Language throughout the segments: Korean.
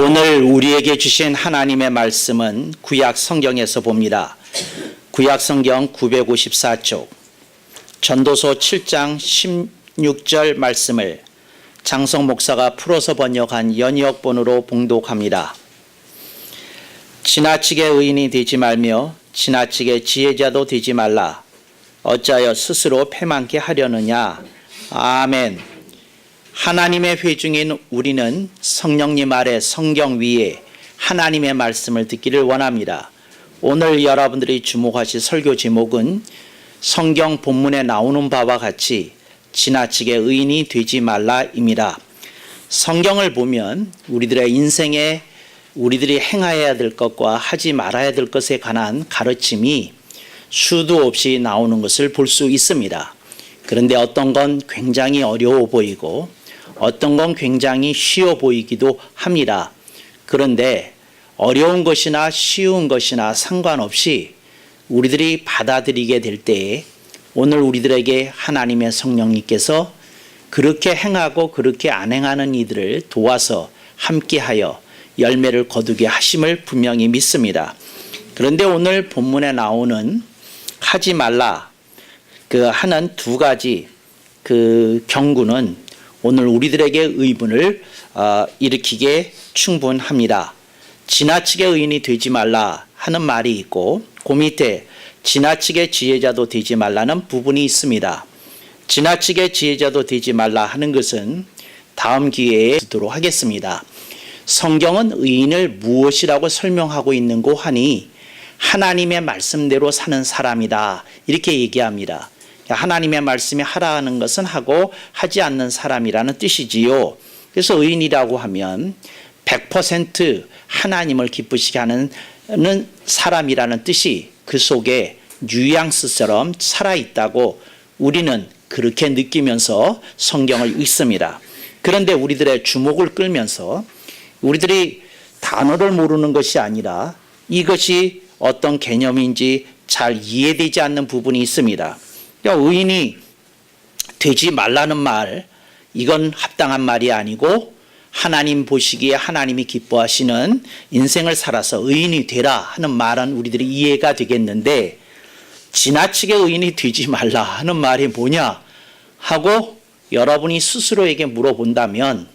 오늘 우리에게 주신 하나님의 말씀은 구약 성경에서 봅니다. 구약 성경 954쪽 전도서 7장 16절 말씀을 장성 목사가 풀어서 번역한 연이역본으로 봉독합니다. 지나치게 의인이 되지 말며 지나치게 지혜자도 되지 말라. 어찌하여 스스로 패망케 하려느냐. 아멘. 하나님의 회중인 우리는 성령님 아래 성경 위에 하나님의 말씀을 듣기를 원합니다. 오늘 여러분들이 주목하실 설교 제목은 성경 본문에 나오는 바와 같이 지나치게 의인이 되지 말라입니다. 성경을 보면 우리들의 인생에 우리들이 행해야 될 것과 하지 말아야 될 것에 관한 가르침이 수도 없이 나오는 것을 볼 수 있습니다. 그런데 어떤 건 굉장히 어려워 보이고 어떤 건 굉장히 쉬워 보이기도 합니다. 그런데 어려운 것이나 쉬운 것이나 상관없이 우리들이 받아들이게 될 때에 오늘 우리들에게 하나님의 성령님께서 그렇게 행하고 그렇게 안 행하는 이들을 도와서 함께하여 열매를 거두게 하심을 분명히 믿습니다. 그런데 오늘 본문에 나오는 하지 말라 하는 두 가지 경고는 오늘 우리들에게 의문을 일으키게 충분합니다. 지나치게 의인이 되지 말라 하는 말이 있고 그 밑에 지나치게 지혜자도 되지 말라는 부분이 있습니다. 지나치게 지혜자도 되지 말라 하는 것은 다음 기회에 듣도록 하겠습니다. 성경은 의인을 무엇이라고 설명하고 있는고 하니 하나님의 말씀대로 사는 사람이다 이렇게 얘기합니다. 하나님의 말씀이 하라 하는 것은 하고 하지 않는 사람이라는 뜻이지요. 그래서 의인이라고 하면 100% 하나님을 기쁘시게 하는 사람이라는 뜻이 그 속에 뉘앙스처럼 살아있다고 우리는 그렇게 느끼면서 성경을 읽습니다. 그런데 우리들의 주목을 끌면서 우리들이 단어를 모르는 것이 아니라 이것이 어떤 개념인지 잘 이해되지 않는 부분이 있습니다. 의인이 되지 말라는 말, 이건 합당한 말이 아니고 하나님 보시기에 하나님이 기뻐하시는 인생을 살아서 의인이 되라 하는 말은 우리들이 이해가 되겠는데 지나치게 의인이 되지 말라 하는 말이 뭐냐 하고 여러분이 스스로에게 물어본다면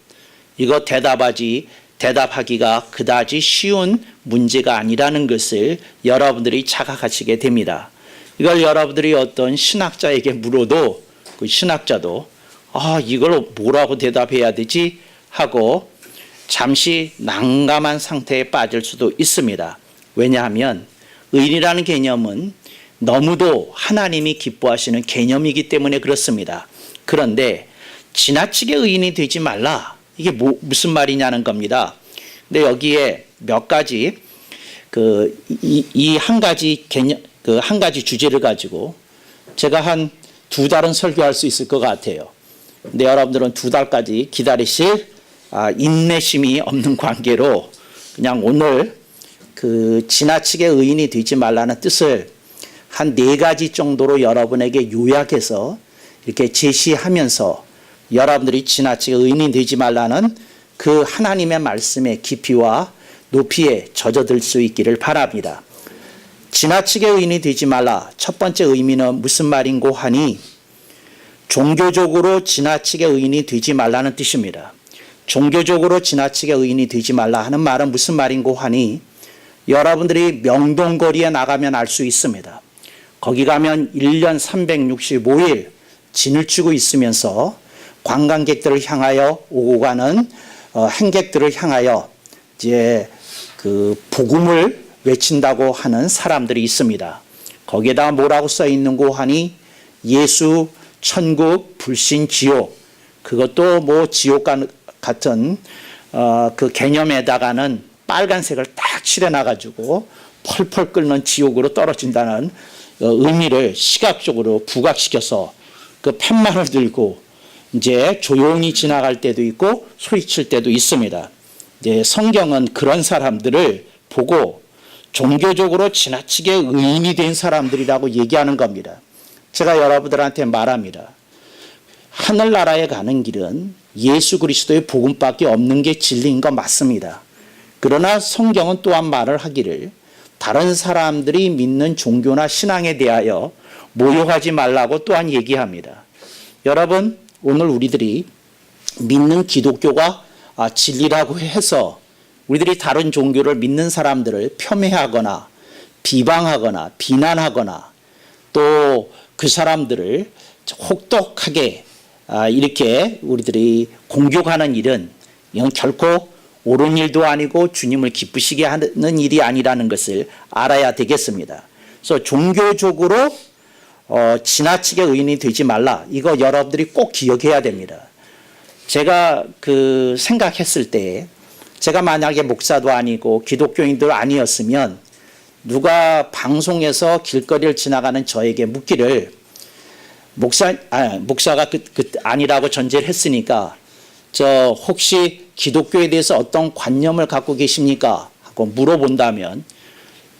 이거 대답하기가 그다지 쉬운 문제가 아니라는 것을 여러분들이 자각하시게 됩니다. 이걸 여러분들이 어떤 신학자에게 물어도 그 신학자도 이걸 뭐라고 대답해야 되지 하고 잠시 난감한 상태에 빠질 수도 있습니다. 왜냐하면 의인이라는 개념은 너무도 하나님이 기뻐하시는 개념이기 때문에 그렇습니다. 그런데 지나치게 의인이 되지 말라 이게 무슨 말이냐는 겁니다. 근데 여기에 몇 가지 이 한 가지 개념 한 가지 주제를 가지고 제가 한 2달은 설교할 수 있을 것 같아요. 근데 여러분들은 2달까지 기다리실 인내심이 없는 관계로 그냥 오늘 지나치게 의인이 되지 말라는 뜻을 한 4가지 정도로 여러분에게 요약해서 이렇게 제시하면서 여러분들이 지나치게 의인이 되지 말라는 그 하나님의 말씀의 깊이와 높이에 젖어들 수 있기를 바랍니다. 지나치게 의인이 되지 말라. 첫 번째 의미는 무슨 말인고 하니 종교적으로 지나치게 의인이 되지 말라는 뜻입니다. 종교적으로 지나치게 의인이 되지 말라 하는 말은 무슨 말인고 하니 여러분들이 명동거리에 나가면 알 수 있습니다. 거기 가면 1년 365일 진을 치고 있으면서 관광객들을 향하여 오고 가는 행객들을 향하여 이제 복음을 외친다고 하는 사람들이 있습니다. 거기에다가 뭐라고 써 있는고 하니 예수, 천국, 불신, 지옥 그것도 뭐 지옥 같은 그 개념에다가는 빨간색을 딱 칠해놔가지고 펄펄 끓는 지옥으로 떨어진다는 의미를 시각적으로 부각시켜서 그 팻말을 들고 이제 조용히 지나갈 때도 있고 소리칠 때도 있습니다. 이제 성경은 그런 사람들을 보고 종교적으로 지나치게 의인이 된 사람들이라고 얘기하는 겁니다. 제가 여러분들한테 말합니다. 하늘나라에 가는 길은 예수 그리스도의 복음밖에 없는 게 진리인 거 맞습니다. 그러나 성경은 또한 말을 하기를 다른 사람들이 믿는 종교나 신앙에 대하여 모욕하지 말라고 또한 얘기합니다. 여러분, 오늘 우리들이 믿는 기독교가 진리라고 해서 우리들이 다른 종교를 믿는 사람들을 폄훼하거나 비방하거나 비난하거나 또 그 사람들을 혹독하게 이렇게 우리들이 공격하는 일은 이건 결코 옳은 일도 아니고 주님을 기쁘시게 하는 일이 아니라는 것을 알아야 되겠습니다. 그래서 종교적으로 지나치게 의인이 되지 말라. 이거 여러분들이 꼭 기억해야 됩니다. 제가 생각했을 때 제가 만약에 목사도 아니고 기독교인도 아니었으면 누가 방송에서 길거리를 지나가는 저에게 묻기를 목사가 아니라고 전제를 했으니까 저 혹시 기독교에 대해서 어떤 관념을 갖고 계십니까? 하고 물어본다면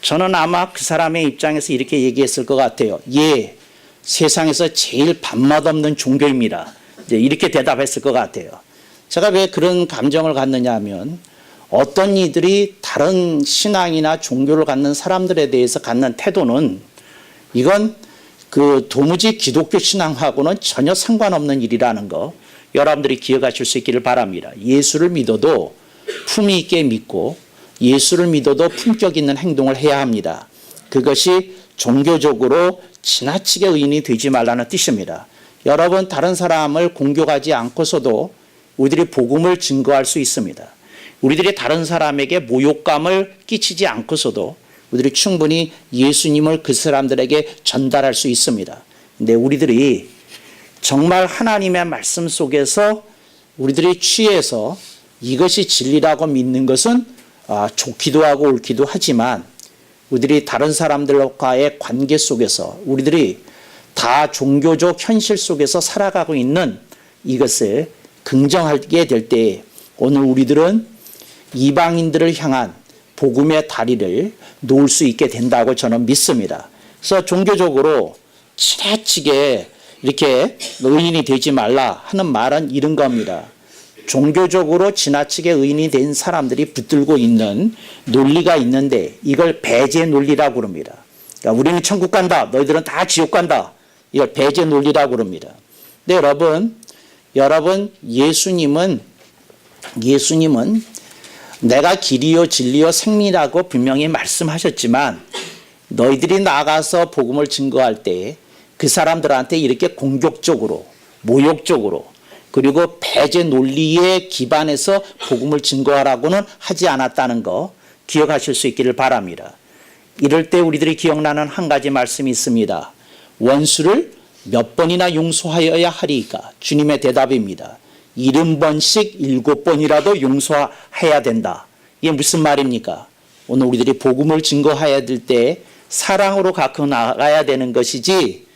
저는 아마 그 사람의 입장에서 이렇게 얘기했을 것 같아요. 예, 세상에서 제일 밥맛 없는 종교입니다. 이제 이렇게 대답했을 것 같아요. 제가 왜 그런 감정을 갖느냐 하면 어떤 이들이 다른 신앙이나 종교를 갖는 사람들에 대해서 갖는 태도는 이건 도무지 기독교 신앙하고는 전혀 상관없는 일이라는 거 여러분들이 기억하실 수 있기를 바랍니다. 예수를 믿어도 품위 있게 믿고 예수를 믿어도 품격 있는 행동을 해야 합니다. 그것이 종교적으로 지나치게 의인이 되지 말라는 뜻입니다. 여러분, 다른 사람을 공격하지 않고서도 우리들이 복음을 증거할 수 있습니다. 우리들이 다른 사람에게 모욕감을 끼치지 않고서도 우리들이 충분히 예수님을 그 사람들에게 전달할 수 있습니다. 근데 우리들이 정말 하나님의 말씀 속에서 우리들이 취해서 이것이 진리라고 믿는 것은 좋기도 하고 옳기도 하지만 우리들이 다른 사람들과의 관계 속에서 우리들이 다 종교적 현실 속에서 살아가고 있는 이것을 긍정하게 될 때 오늘 우리들은 이방인들을 향한 복음의 다리를 놓을 수 있게 된다고 저는 믿습니다. 그래서 종교적으로 지나치게 이렇게 의인이 되지 말라 하는 말은 이런 겁니다. 종교적으로 지나치게 의인이 된 사람들이 붙들고 있는 논리가 있는데 이걸 배제 논리라고 그럽니다. 그러니까 우리는 천국 간다, 너희들은 다 지옥 간다. 이걸 배제 논리라고 그럽니다. 근데 여러분 예수님은 내가 길이요 진리요 생미라고 분명히 말씀하셨지만 너희들이 나가서 복음을 증거할 때 그 사람들한테 이렇게 공격적으로 모욕적으로 그리고 배제 논리에 기반해서 복음을 증거하라고는 하지 않았다는 거 기억하실 수 있기를 바랍니다. 이럴 때 우리들이 기억나는 한 가지 말씀이 있습니다. 원수를 몇 번이나 용서하여야 하리까? 주님의 대답입니다. 70번씩 7번이라도 용서해야 된다. 이게 무슨 말입니까? 오늘 우리들이 복음을 증거해야 될 때 사랑으로 갖고 나가야 되는 것이지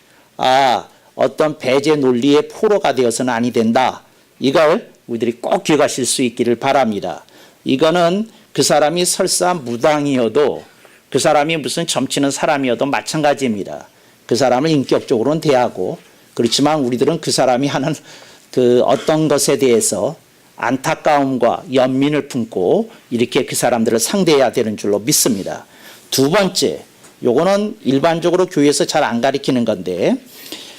어떤 배제 논리의 포로가 되어서는 아니 된다. 이걸 우리들이 꼭 기억하실 수 있기를 바랍니다. 이거는 그 사람이 설사 무당이어도 그 사람이 무슨 점치는 사람이어도 마찬가지입니다. 그 사람을 인격적으로는 대하고 그렇지만 우리들은 그 사람이 하는 어떤 것에 대해서 안타까움과 연민을 품고 이렇게 그 사람들을 상대해야 되는 줄로 믿습니다. 두 번째, 요거는 일반적으로 교회에서 잘 안 가르치는 건데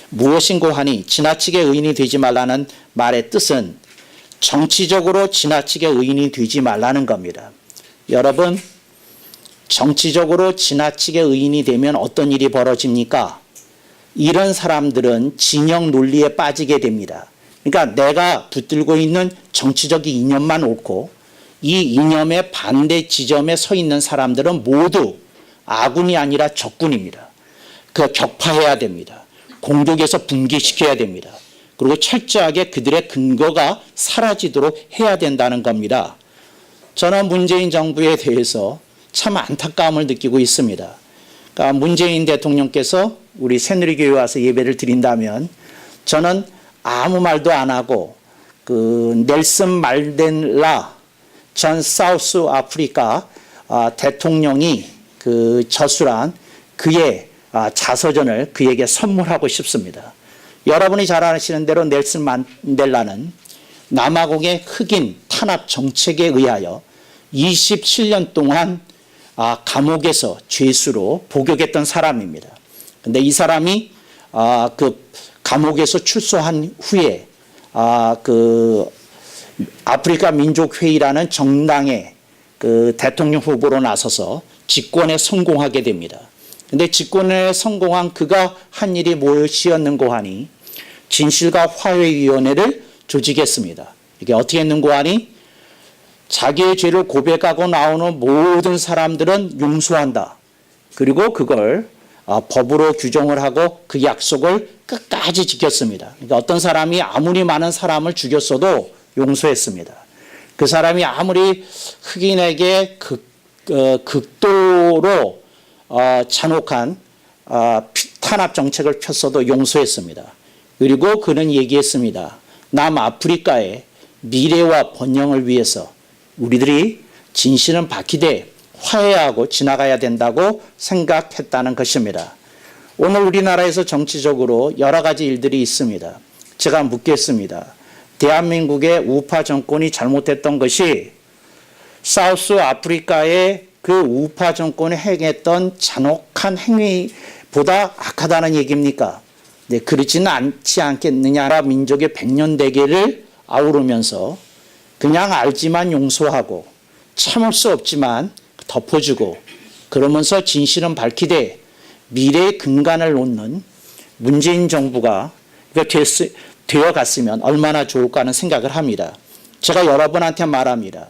무엇인고 하니 지나치게 의인이 되지 말라는 말의 뜻은 정치적으로 지나치게 의인이 되지 말라는 겁니다. 여러분, 정치적으로 지나치게 의인이 되면 어떤 일이 벌어집니까? 이런 사람들은 진영 논리에 빠지게 됩니다. 그러니까 내가 붙들고 있는 정치적인 이념만 옳고 이 이념의 반대 지점에 서 있는 사람들은 모두 아군이 아니라 적군입니다. 격파해야 됩니다. 공격에서 분개시켜야 됩니다. 그리고 철저하게 그들의 근거가 사라지도록 해야 된다는 겁니다. 저는 문재인 정부에 대해서 참 안타까움을 느끼고 있습니다. 그러니까 문재인 대통령께서 우리 새누리교회 와서 예배를 드린다면 저는 아무 말도 안 하고 넬슨 만델라 전 사우스 아프리카 대통령이 저술한 그의 자서전을 그에게 선물하고 싶습니다. 여러분이 잘 아시는 대로 넬슨 만델라는 남아공의 흑인 탄압 정책에 의하여 27년 동안 감옥에서 죄수로 복역했던 사람입니다. 근데 이 사람이 그 감옥에서 출소한 후에 그 아프리카 민족회의라는 정당의 그 대통령 후보로 나서서 집권에 성공하게 됩니다. 근데 집권에 성공한 그가 한 일이 무엇이었는고 하니 진실과 화해위원회를 조직했습니다. 이게 어떻게 했는고 하니 자기의 죄를 고백하고 나오는 모든 사람들은 용서한다. 그리고 그걸 법으로 규정을 하고 그 약속을 끝까지 지켰습니다. 그러니까 어떤 사람이 아무리 많은 사람을 죽였어도 용서했습니다. 그 사람이 아무리 흑인에게 극도로 잔혹한 탄압 정책을 폈어도 용서했습니다. 그리고 그는 얘기했습니다. 남아프리카의 미래와 번영을 위해서 우리들이 진실은 밝히되 화해하고 지나가야 된다고 생각했다는 것입니다. 오늘 우리나라에서 정치적으로 여러 가지 일들이 있습니다. 제가 묻겠습니다. 대한민국의 우파 정권이 잘못했던 것이 사우스 아프리카의 그 우파 정권이 행했던 잔혹한 행위보다 악하다는 얘기입니까? 네, 그렇지는 않지 않겠느냐. 아랍 민족의 백년대계를 아우르면서 그냥 알지만 용서하고 참을 수 없지만 덮어주고 그러면서 진실은 밝히되 미래의 근간을 놓는 문재인 정부가 되어갔으면 얼마나 좋을까 하는 생각을 합니다. 제가 여러분한테 말합니다.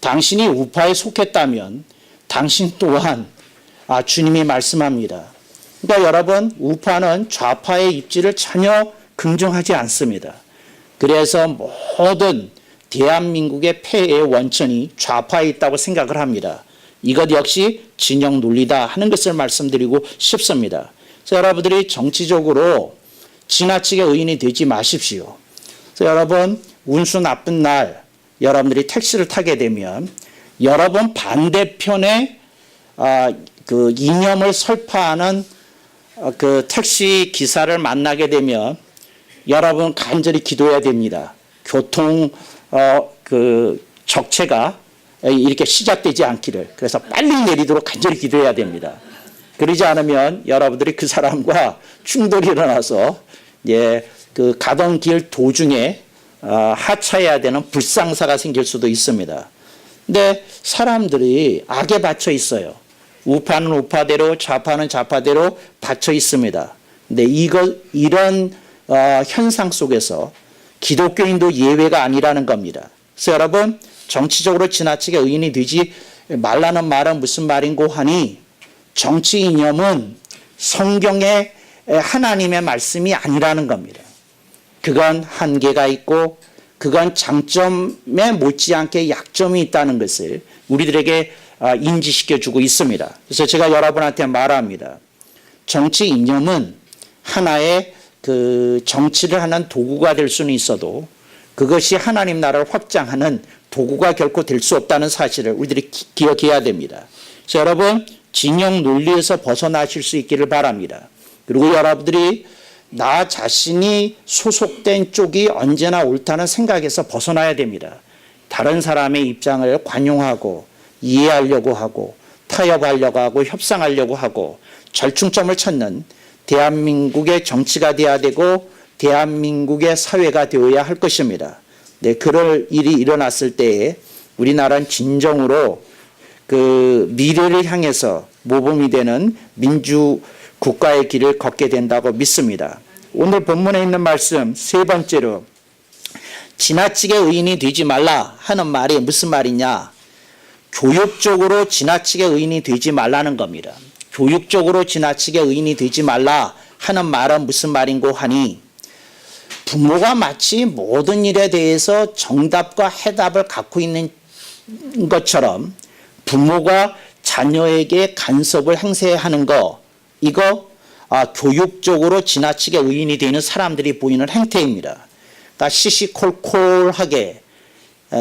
당신이 우파에 속했다면 당신 또한 주님이 말씀합니다. 그러니까 여러분 우파는 좌파의 입지를 전혀 긍정하지 않습니다. 그래서 모든 대한민국의 폐해의 원천이 좌파에 있다고 생각을 합니다. 이것 역시 진영 논리다 하는 것을 말씀드리고 싶습니다. 그래서 여러분들이 정치적으로 지나치게 의인이 되지 마십시오. 그래서 여러분 운수 나쁜 날 여러분들이 택시를 타게 되면 여러분 반대편에 그 이념을 설파하는 그 택시 기사를 만나게 되면 여러분 간절히 기도해야 됩니다. 교통 그 적체가 이렇게 시작되지 않기를. 그래서 빨리 내리도록 간절히 기도해야 됩니다. 그러지 않으면 여러분들이 그 사람과 충돌이 일어나서 그 가던 길 도중에 하차해야 되는 불상사가 생길 수도 있습니다. 근데 사람들이 악에 받쳐 있어요. 우파는 우파대로 좌파는 좌파대로 받쳐 있습니다. 근데 이런 현상 속에서 기독교인도 예외가 아니라는 겁니다. 그래서 여러분 정치적으로 지나치게 의인이 되지 말라는 말은 무슨 말인고 하니 정치 이념은 성경의 하나님의 말씀이 아니라는 겁니다. 그건 한계가 있고 그건 장점에 못지않게 약점이 있다는 것을 우리들에게 인지시켜주고 있습니다. 그래서 제가 여러분한테 말합니다. 정치 이념은 하나의 그 정치를 하는 도구가 될 수는 있어도 그것이 하나님 나라를 확장하는 도구가 결코 될 수 없다는 사실을 우리들이 기억해야 됩니다. 그래서 여러분 진영 논리에서 벗어나실 수 있기를 바랍니다. 그리고 여러분들이 나 자신이 소속된 쪽이 언제나 옳다는 생각에서 벗어나야 됩니다. 다른 사람의 입장을 관용하고 이해하려고 하고 타협하려고 하고 협상하려고 하고 절충점을 찾는 대한민국의 정치가 되어야 되고 대한민국의 사회가 되어야 할 것입니다. 네, 그럴 일이 일어났을 때에 우리나라는 진정으로 그 미래를 향해서 모범이 되는 민주 국가의 길을 걷게 된다고 믿습니다. 오늘 본문에 있는 말씀 세 번째로 지나치게 의인이 되지 말라 하는 말이 무슨 말이냐? 교육적으로 지나치게 의인이 되지 말라는 겁니다. 교육적으로 지나치게 의인이 되지 말라 하는 말은 무슨 말인고 하니 부모가 마치 모든 일에 대해서 정답과 해답을 갖고 있는 것처럼 부모가 자녀에게 간섭을 행세하는 거 이거 교육적으로 지나치게 의인이 되는 사람들이 보이는 행태입니다. 그러니까 시시콜콜하게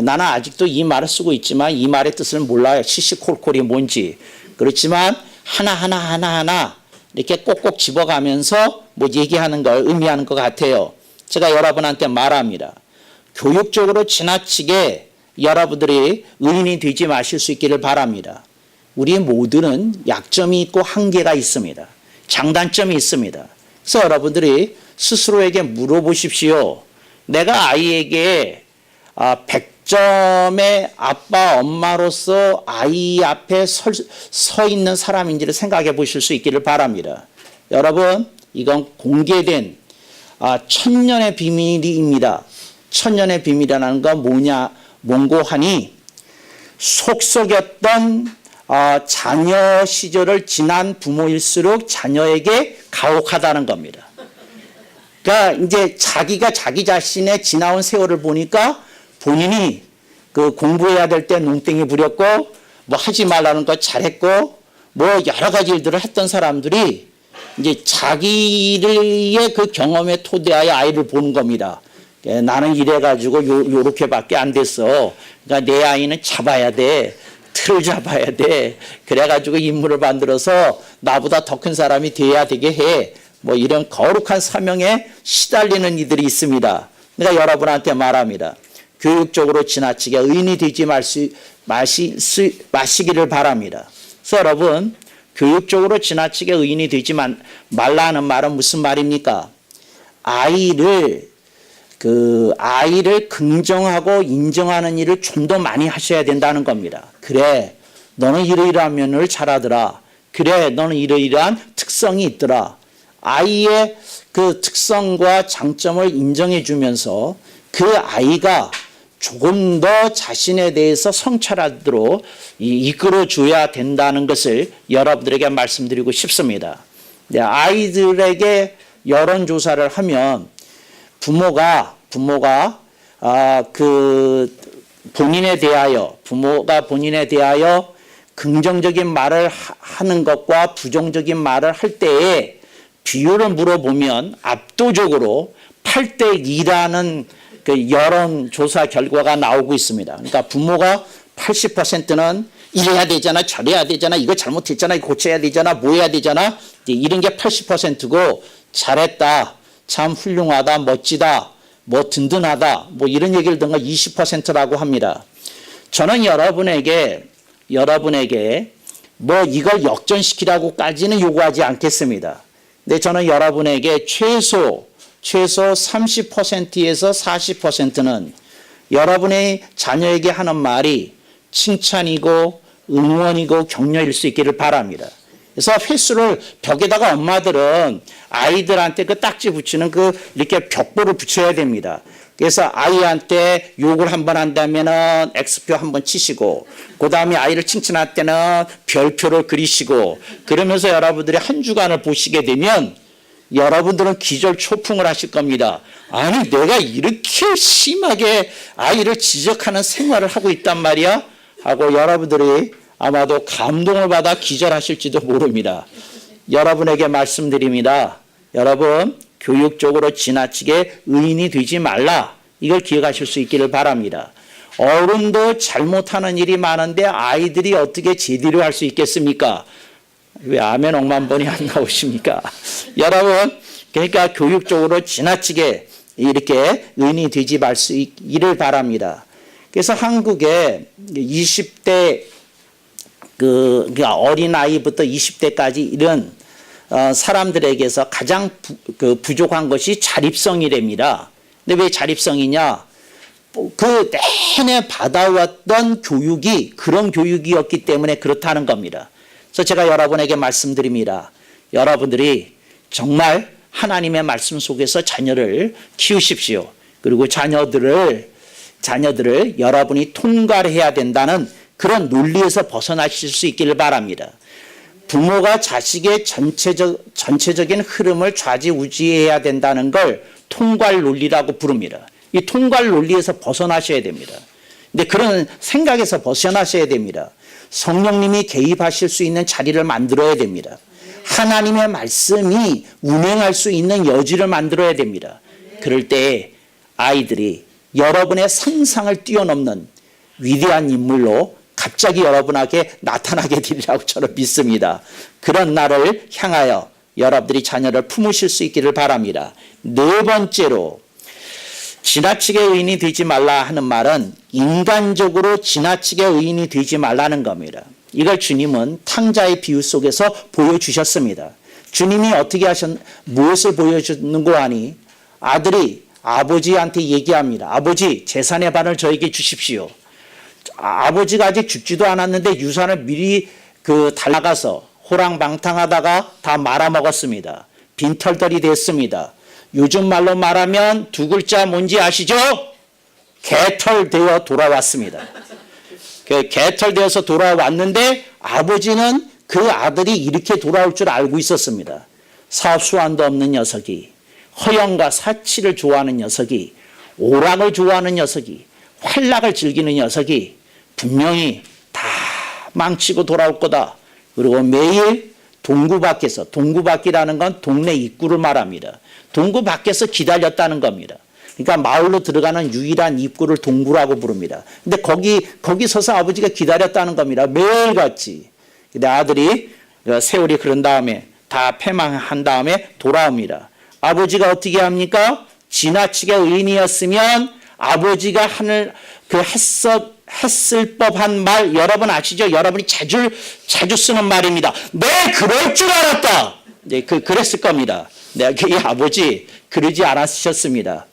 나는 아직도 이 말을 쓰고 있지만 이 말의 뜻을 몰라요. 시시콜콜이 뭔지. 그렇지만 하나하나 이렇게 꼭꼭 집어가면서 뭐 얘기하는 걸 의미하는 것 같아요. 제가 여러분한테 말합니다. 교육적으로 지나치게 여러분들이 의인이 되지 마실 수 있기를 바랍니다. 우리 모두는 약점이 있고 한계가 있습니다. 장단점이 있습니다. 그래서 여러분들이 스스로에게 물어보십시오. 내가 아이에게 100점의 아빠, 엄마로서 아이 앞에 서 있는 사람인지를 생각해 보실 수 있기를 바랍니다. 여러분, 이건 공개된 천년의 비밀입니다. 천년의 비밀이라는 건 뭔고 하니 속썩였던 자녀 시절을 지난 부모일수록 자녀에게 가혹하다는 겁니다. 그러니까 이제 자기가 자기 자신의 지나온 세월을 보니까 본인이 그 공부해야 될 때 농땡이 부렸고 뭐 하지 말라는 거 잘했고 뭐 여러 가지 일들을 했던 사람들이 이제 자기의 그 경험에 토대하여 아이를 보는 겁니다. 나는 이래가지고 요렇게밖에 안 됐어. 그러니까 내 아이는 잡아야 돼. 틀을 잡아야 돼. 그래가지고 인물을 만들어서 나보다 더 큰 사람이 돼야 되게 해. 뭐 이런 거룩한 사명에 시달리는 이들이 있습니다. 내가 여러분한테 말합니다. 교육적으로 지나치게 의인이 되지 마시기를 바랍니다. 그래서 여러분, 교육적으로 지나치게 의인이 되지 말라는 말은 무슨 말입니까? 아이를 긍정하고 인정하는 일을 좀 더 많이 하셔야 된다는 겁니다. 그래, 너는 이러이러한 면을 잘하더라. 그래, 너는 이러이러한 특성이 있더라. 아이의 그 특성과 장점을 인정해 주면서 그 아이가 조금 더 자신에 대해서 성찰하도록 이끌어 줘야 된다는 것을 여러분들에게 말씀드리고 싶습니다. 아이들에게 여론조사를 하면 부모가 본인에 대하여 긍정적인 말을 하는 것과 부정적인 말을 할 때에 비율을 물어보면 압도적으로 8대 2라는 그 여론조사 결과가 나오고 있습니다. 그러니까 부모가 80%는 이래야 되잖아, 저래야 되잖아, 이거 잘못했잖아, 이거 고쳐야 되잖아, 뭐 해야 되잖아, 이런 게 80%고 잘했다, 참 훌륭하다, 멋지다, 뭐 든든하다, 뭐 이런 얘기를 듣는 거 20%라고 합니다. 저는 여러분에게 뭐 이걸 역전시키라고까지는 요구하지 않겠습니다. 근데 저는 여러분에게 최소 30%에서 40%는 여러분의 자녀에게 하는 말이 칭찬이고 응원이고 격려일 수 있기를 바랍니다. 그래서 횟수를 벽에다가 엄마들은 아이들한테 그 딱지 붙이는 이렇게 벽보를 붙여야 됩니다. 그래서 아이한테 욕을 한번 한다면은 X표 한번 치시고, 그 다음에 아이를 칭찬할 때는 별표를 그리시고, 그러면서 여러분들이 한 주간을 보시게 되면 여러분들은 기절초풍을 하실 겁니다. 아니, 내가 이렇게 심하게 아이를 지적하는 생활을 하고 있단 말이야? 하고 여러분들이 아마도 감동을 받아 기절하실지도 모릅니다. 여러분에게 말씀드립니다. 여러분, 교육적으로 지나치게 의인이 되지 말라. 이걸 기억하실 수 있기를 바랍니다. 어른도 잘못하는 일이 많은데 아이들이 어떻게 제대로 할 수 있겠습니까? 왜 아멘 억만 번이 안 나오십니까? 여러분, 그러니까 교육적으로 지나치게 이렇게 의인이 되지 말 수 있기를 바랍니다. 그래서 한국에 20대 그러니까 어린아이부터 20대까지 이런 사람들에게서 가장 부족한 것이 자립성이랍니다. 근데 왜 자립성이냐? 그 내내 받아왔던 교육이 그런 교육이었기 때문에 그렇다는 겁니다. 그래서 제가 여러분에게 말씀드립니다. 여러분들이 정말 하나님의 말씀 속에서 자녀를 키우십시오. 그리고 자녀들을 여러분이 통과를 해야 된다는 그런 논리에서 벗어나실 수 있기를 바랍니다. 부모가 자식의 전체적인 흐름을 좌지우지해야 된다는 걸 통괄 논리라고 부릅니다. 이 통괄 논리에서 벗어나셔야 됩니다. 근데 그런 생각에서 벗어나셔야 됩니다. 성령님이 개입하실 수 있는 자리를 만들어야 됩니다. 하나님의 말씀이 운행할 수 있는 여지를 만들어야 됩니다. 그럴 때 아이들이 여러분의 상상을 뛰어넘는 위대한 인물로 갑자기 여러분에게 나타나게 되리라고 저는 믿습니다. 그런 날을 향하여 여러분들이 자녀를 품으실 수 있기를 바랍니다. 네 번째로 지나치게 의인이 되지 말라 하는 말은 인간적으로 지나치게 의인이 되지 말라는 겁니다. 이걸 주님은 탕자의 비유 속에서 보여주셨습니다. 주님이 어떻게 무엇을 보여주는고 하니 아들이 아버지한테 얘기합니다. 아버지, 재산의 반을 저에게 주십시오. 아버지가 아직 죽지도 않았는데 유산을 미리 달라가서 호랑방탕하다가 다 말아먹었습니다. 빈털털이 됐습니다. 요즘 말로 말하면 두 글자 뭔지 아시죠? 개털되어 돌아왔습니다. 개털되어서 돌아왔는데 아버지는 그 아들이 이렇게 돌아올 줄 알고 있었습니다. 사수한도 없는 녀석이, 허영과 사치를 좋아하는 녀석이, 오락을 좋아하는 녀석이, 활락을 즐기는 녀석이 분명히 다 망치고 돌아올 거다. 그리고 매일 동구 밖에서, 동구 밖이라는 건 동네 입구를 말합니다. 동구 밖에서 기다렸다는 겁니다. 그러니까 마을로 들어가는 유일한 입구를 동구라고 부릅니다. 근데 거기 서서 아버지가 기다렸다는 겁니다. 매일같이. 근데 아들이 세월이 흐른 다음에 다 패망한 다음에 돌아옵니다. 아버지가 어떻게 합니까? 지나치게 의인이었으면 아버지가 했을 법한 말 여러분 아시죠? 여러분이 자주 쓰는 말입니다. 네, 그럴 줄 알았다. 네, 그랬을 겁니다. 네, 이 아버지 그러지 않으셨습니다.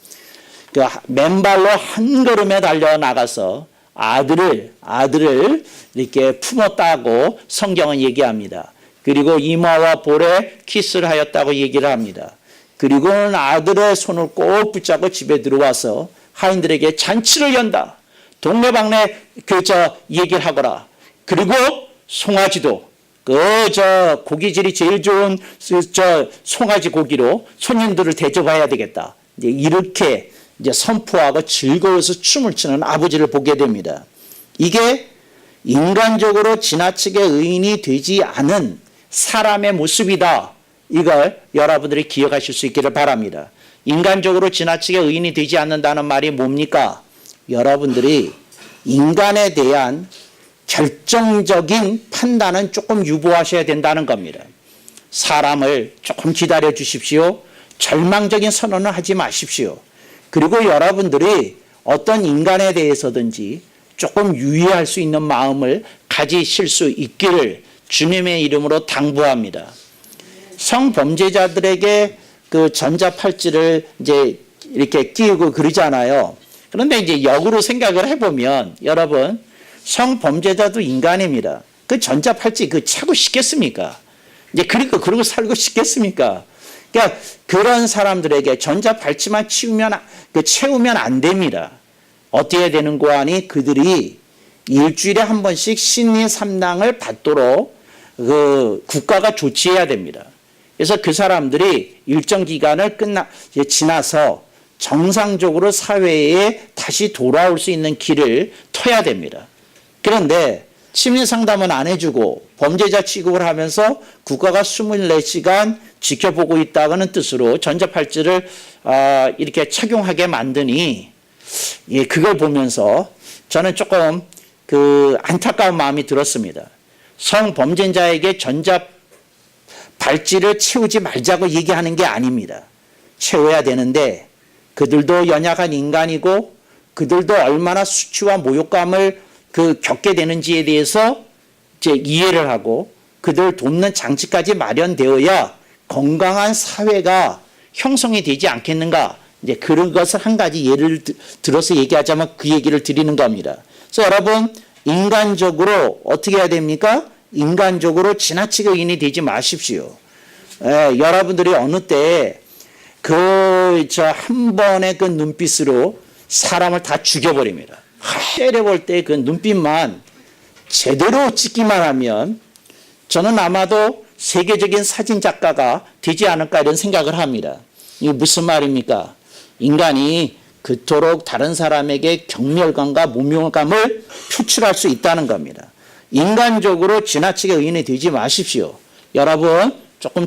맨발로 한 걸음에 달려 나가서 아들을 이렇게 품었다고 성경은 얘기합니다. 그리고 이마와 볼에 키스를 하였다고 얘기를 합니다. 그리고는 아들의 손을 꼭 붙잡고 집에 들어와서 하인들에게 잔치를 연다. 동네방네 얘기를 하거라. 그리고 송아지도 고기질이 제일 좋은 송아지 고기로 손님들을 대접해야 되겠다. 이렇게 선포하고 즐거워서 춤을 추는 아버지를 보게 됩니다. 이게 인간적으로 지나치게 의인이 되지 않은 사람의 모습이다. 이걸 여러분들이 기억하실 수 있기를 바랍니다. 인간적으로 지나치게 의인이 되지 않는다는 말이 뭡니까? 여러분들이 인간에 대한 결정적인 판단은 조금 유보하셔야 된다는 겁니다. 사람을 조금 기다려 주십시오. 절망적인 선언을 하지 마십시오. 그리고 여러분들이 어떤 인간에 대해서든지 조금 유의할 수 있는 마음을 가지실 수 있기를 주님의 이름으로 당부합니다. 성범죄자들에게 전자팔찌를 이렇게 끼우고 그러잖아요. 그런데 역으로 생각을 해보면 여러분, 성범죄자도 인간입니다. 전자팔찌 차고 싶겠습니까? 그러고 살고 싶겠습니까? 그러니까 그런 사람들에게 전자팔찌만 채우면 안 됩니다. 어떻게 되는 거 아니? 그들이 일주일에 한 번씩 신의 삼당을 받도록 국가가 조치해야 됩니다. 그래서 그 사람들이 일정 기간을 지나서 정상적으로 사회에 다시 돌아올 수 있는 길을 터야 됩니다. 그런데 심리 상담은 안 해주고 범죄자 취급을 하면서 국가가 24시간 지켜보고 있다는 뜻으로 전자팔찌를 이렇게 착용하게 만드니 그걸 보면서 저는 조금 안타까운 마음이 들었습니다. 성범죄자에게 전자팔찌를 채우지 말자고 얘기하는 게 아닙니다. 채워야 되는데 그들도 연약한 인간이고 그들도 얼마나 수치와 모욕감을 겪게 되는지에 대해서 이해를 하고 그들 돕는 장치까지 마련되어야 건강한 사회가 형성이 되지 않겠는가. 그런 것을 한 가지 예를 들어서 얘기하자면 그 얘기를 드리는 겁니다. 그래서 여러분, 인간적으로 어떻게 해야 됩니까? 인간적으로 지나치게 의인이 되지 마십시오. 여러분들이 어느 때 한 번의 눈빛으로 사람을 다 죽여버립니다. 때려볼 때 눈빛만 제대로 찍기만 하면 저는 아마도 세계적인 사진 작가가 되지 않을까 이런 생각을 합니다. 이게 무슨 말입니까? 인간이 그토록 다른 사람에게 경멸감과 모멸감을 표출할 수 있다는 겁니다. 인간적으로 지나치게 의인이 되지 마십시오. 여러분 조금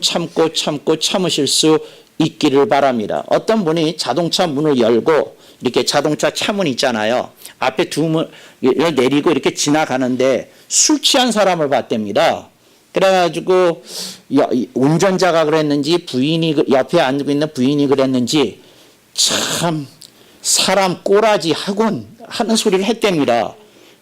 참으실 수 있기를 바랍니다. 어떤 분이 자동차 문을 열고 이렇게 자동차 차문 있잖아요. 앞에 두 문을 내리고 이렇게 지나가는데 술 취한 사람을 봤답니다. 그래가지고 운전자가 그랬는지 부인이 옆에 앉고 있는 부인이 그랬는지 참 사람 꼬라지 하곤 하는 소리를 했답니다.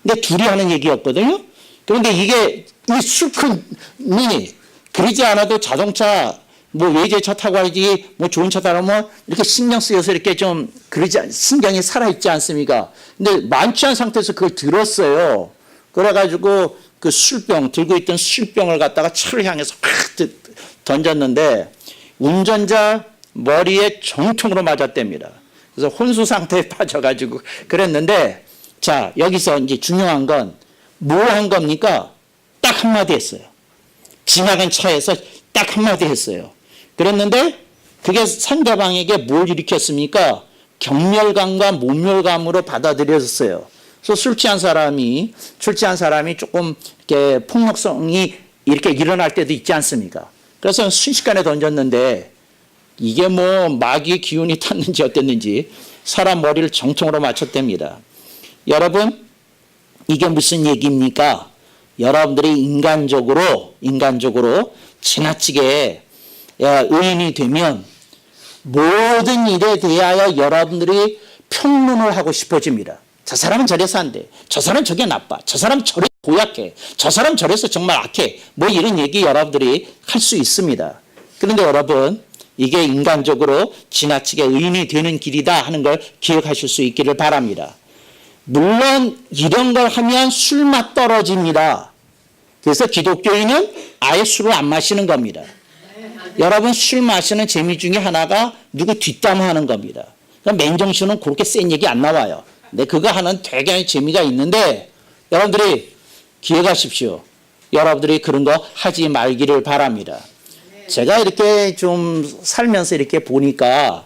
근데 둘이 하는 얘기였거든요. 그런데 이게 이 술꾼이 그러지 않아도 자동차 뭐 외제차 타고 가야지 뭐 좋은 차 타면 이렇게 신경 쓰여서 이렇게 좀 그러지 신경이 살아있지 않습니까? 근데 만취한 상태에서 그걸 들었어요. 그래가지고 그 술병 들고 있던 술병을 갖다가 차를 향해서 팍 던졌는데 운전자 머리에 정통으로 맞았답니다. 그래서 혼수 상태에 빠져가지고 그랬는데 자 여기서 이제 중요한 건 뭐 한 겁니까? 딱 한마디 했어요. 지나간 차에서 딱 한마디 했어요. 그랬는데 그게 상대방에게 뭘 일으켰습니까? 경멸감과 모멸감으로 받아들여졌어요. 그래서 술 취한 사람이 조금 이렇게 폭력성이 이렇게 일어날 때도 있지 않습니까? 그래서 순식간에 던졌는데 이게 뭐 마귀의 기운이 탔는지 어땠는지 사람 머리를 정통으로 맞췄답니다. 여러분 이게 무슨 얘기입니까? 여러분들이 인간적으로 지나치게 의인이 되면 모든 일에 대하여 여러분들이 평론을 하고 싶어집니다. 저 사람은 저래서 안 돼. 저 사람은 저게 나빠. 저 사람은 저래 고약해. 저 사람 저래서 정말 악해. 뭐 이런 얘기 여러분들이 할 수 있습니다. 그런데 여러분 이게 인간적으로 지나치게 의인이 되는 길이다 하는 걸 기억하실 수 있기를 바랍니다. 물론 이런 걸 하면 술맛 떨어집니다. 그래서 기독교인은 아예 술을 안 마시는 겁니다. 여러분 술 마시는 재미 중에 하나가 누구 뒷담화하는 겁니다. 그러니까 맨정신은 그렇게 센 얘기 안 나와요. 근데 그거 하는 되게 재미가 있는데 여러분들이 기억하십시오. 여러분들이 그런 거 하지 말기를 바랍니다. 제가 이렇게 좀 살면서 이렇게 보니까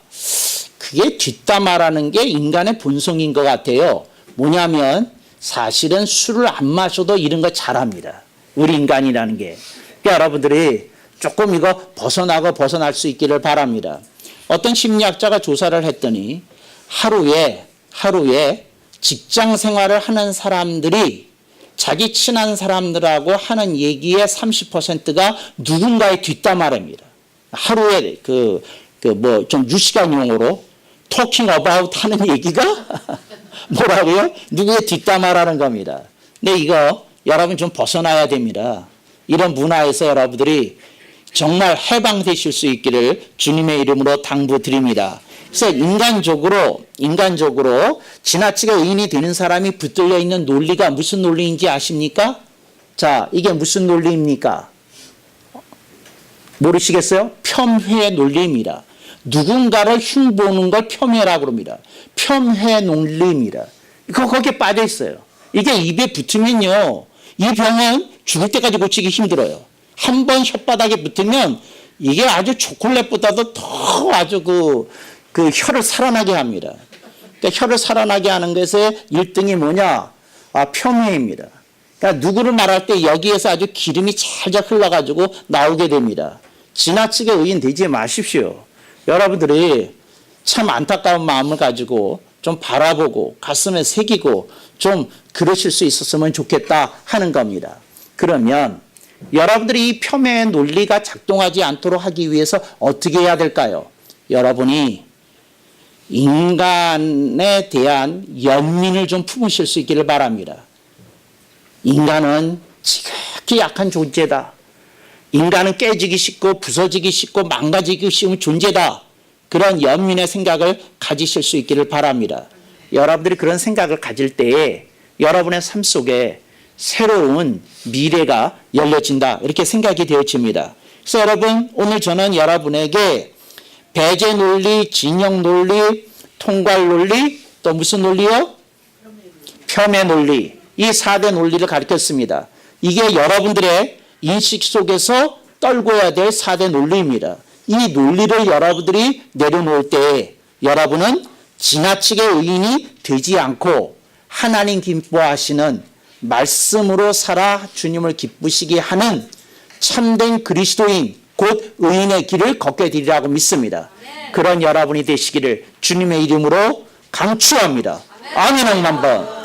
그게 뒷담화라는 게 인간의 본성인 것 같아요. 뭐냐면 사실은 술을 안 마셔도 이런 거 잘합니다. 우리 인간이라는 게. 그러니까 여러분들이 조금 이거 벗어날 수 있기를 바랍니다. 어떤 심리학자가 조사를 했더니 하루에 직장 생활을 하는 사람들이 자기 친한 사람들하고 하는 얘기의 30%가 누군가의 뒷담화랍니다. 하루에 뭐 좀 유식한 용어로 talking about 하는 얘기가 뭐라고요? 누구의 뒷담화라는 겁니다. 근데 이거 여러분 좀 벗어나야 됩니다. 이런 문화에서 여러분들이 정말 해방되실 수 있기를 주님의 이름으로 당부드립니다. 그래서 인간적으로 지나치게 의인이 되는 사람이 붙들려 있는 논리가 무슨 논리인지 아십니까? 자, 이게 무슨 논리입니까? 모르시겠어요? 폄훼의 논리입니다. 누군가를 흉보는 걸 폄훼라고 합니다. 폄훼 논리입니다. 거기에 빠져 있어요. 이게 입에 붙으면요. 이 병은 죽을 때까지 고치기 힘들어요. 한 번 혓바닥에 붙으면 이게 아주 초콜릿보다도 더 아주 그 혀를 살아나게 합니다. 그러니까 혀를 살아나게 하는 것의 1등이 뭐냐? 폄훼입니다. 그러니까 누구를 말할 때 여기에서 아주 기름이 살짝 흘러가지고 나오게 됩니다. 지나치게 의인 되지 마십시오. 여러분들이 참 안타까운 마음을 가지고 좀 바라보고 가슴에 새기고 좀 그러실 수 있었으면 좋겠다 하는 겁니다. 그러면 여러분들이 이 폄훼의 논리가 작동하지 않도록 하기 위해서 어떻게 해야 될까요? 여러분이 인간에 대한 연민을 좀 품으실 수 있기를 바랍니다. 인간은 지극히 약한 존재다. 인간은 깨지기 쉽고 부서지기 쉽고 망가지기 쉬운 존재다. 그런 연민의 생각을 가지실 수 있기를 바랍니다. 여러분들이 그런 생각을 가질 때에 여러분의 삶 속에 새로운 미래가 열려진다. 이렇게 생각이 되어집니다. 그래서 여러분 오늘 저는 여러분에게 배제 논리, 진영 논리, 통괄 논리, 또 무슨 논리요? 폄훼 논리. 이 4대 논리를 가르쳤습니다. 이게 여러분들의 인식 속에서 떨궈야 될 4대 논리입니다. 이 논리를 여러분들이 내려놓을 때 여러분은 지나치게 의인이 되지 않고 하나님 기뻐하시는 말씀으로 살아 주님을 기쁘시게 하는 참된 그리스도인 곧 의인의 길을 걷게 되리라고 믿습니다. 그런 여러분이 되시기를 주님의 이름으로 강추합니다. 아멘 한번.